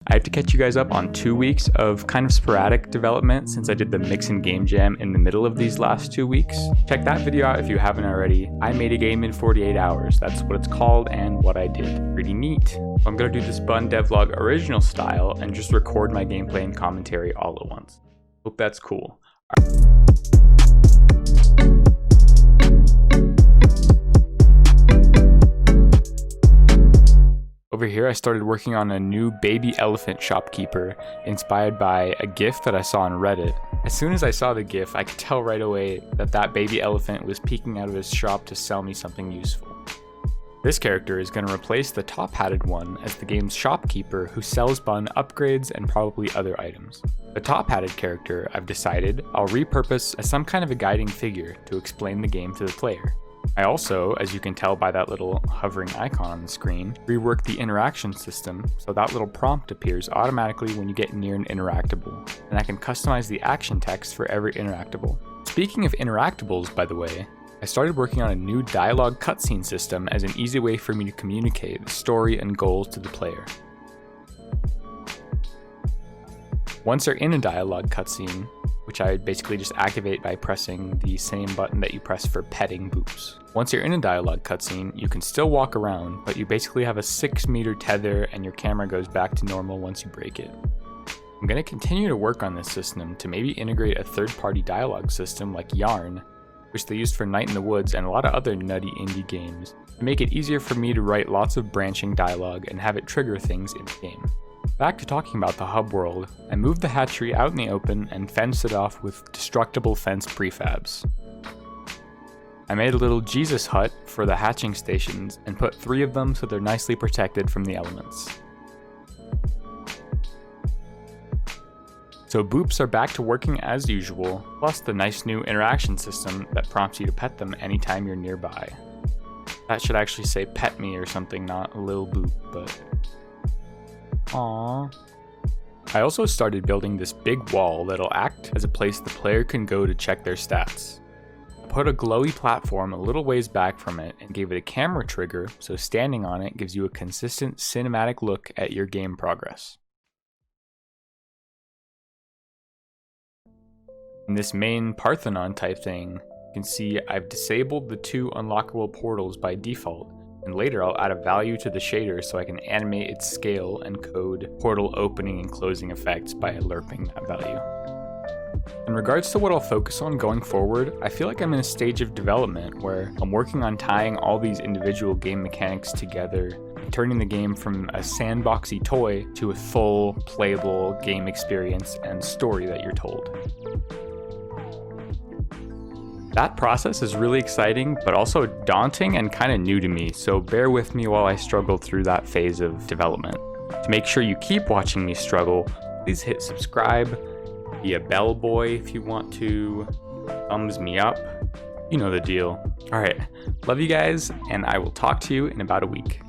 I have to catch you guys up on 2 weeks of kind of sporadic development since I did the mix and game jam in the middle of these last 2 weeks. Check that video out if you haven't already. I made a game in 48 hours. That's what it's called and what I did. Pretty neat. I'm gonna do this Bun Devlog original style and just record my gameplay and commentary all at once. Hope that's cool. Over here, I started working on a new baby elephant shopkeeper inspired by a GIF that I saw on Reddit. As soon as I saw the GIF, I could tell right away that that baby elephant was peeking out of his shop to sell me something useful. This character is going to replace the top-hatted one as the game's shopkeeper who sells Bun upgrades and probably other items. The top-hatted character, I've decided, I'll repurpose as some kind of a guiding figure to explain the game to the player. I also, as you can tell by that little hovering icon on the screen, reworked the interaction system so that little prompt appears automatically when you get near an interactable, and I can customize the action text for every interactable. Speaking of interactables, by the way, I started working on a new dialogue cutscene system as an easy way for me to communicate the story and goals to the player. Once you're in a dialogue cutscene, which I basically just activate by pressing the same button that you press for petting Boops. Once you're in a dialogue cutscene, you can still walk around, but you basically have a 6-meter tether and your camera goes back to normal once you break it. I'm going to continue to work on this system to maybe integrate a third-party dialogue system like Yarn, which they used for Night in the Woods and a lot of other nutty indie games, to make it easier for me to write lots of branching dialogue and have it trigger things in the game. Back to talking about the hub world, I moved the hatchery out in the open and fenced it off with destructible fence prefabs. I made a little Jesus hut for the hatching stations and put 3 of them so they're nicely protected from the elements. So Boops are back to working as usual, plus the nice new interaction system that prompts you to pet them anytime you're nearby. That should actually say pet me or something, not Lil Boop, but... Aww. I also started building this big wall that'll act as a place the player can go to check their stats. I put a glowy platform a little ways back from it and gave it a camera trigger so standing on it gives you a consistent cinematic look at your game progress. In this main Parthenon type thing, you can see I've disabled the 2 unlockable portals by default, and later I'll add a value to the shader so I can animate its scale and code portal opening and closing effects by lerping that value. In regards to what I'll focus on going forward, I feel like I'm in a stage of development where I'm working on tying all these individual game mechanics together, turning the game from a sandboxy toy to a full, playable game experience and story that you're told. That process is really exciting, but also daunting and kind of new to me, so bear with me while I struggle through that phase of development. To make sure you keep watching me struggle, please hit subscribe, be a bell boy if you want to, thumbs me up, you know the deal. Alright, love you guys, and I will talk to you in about a week.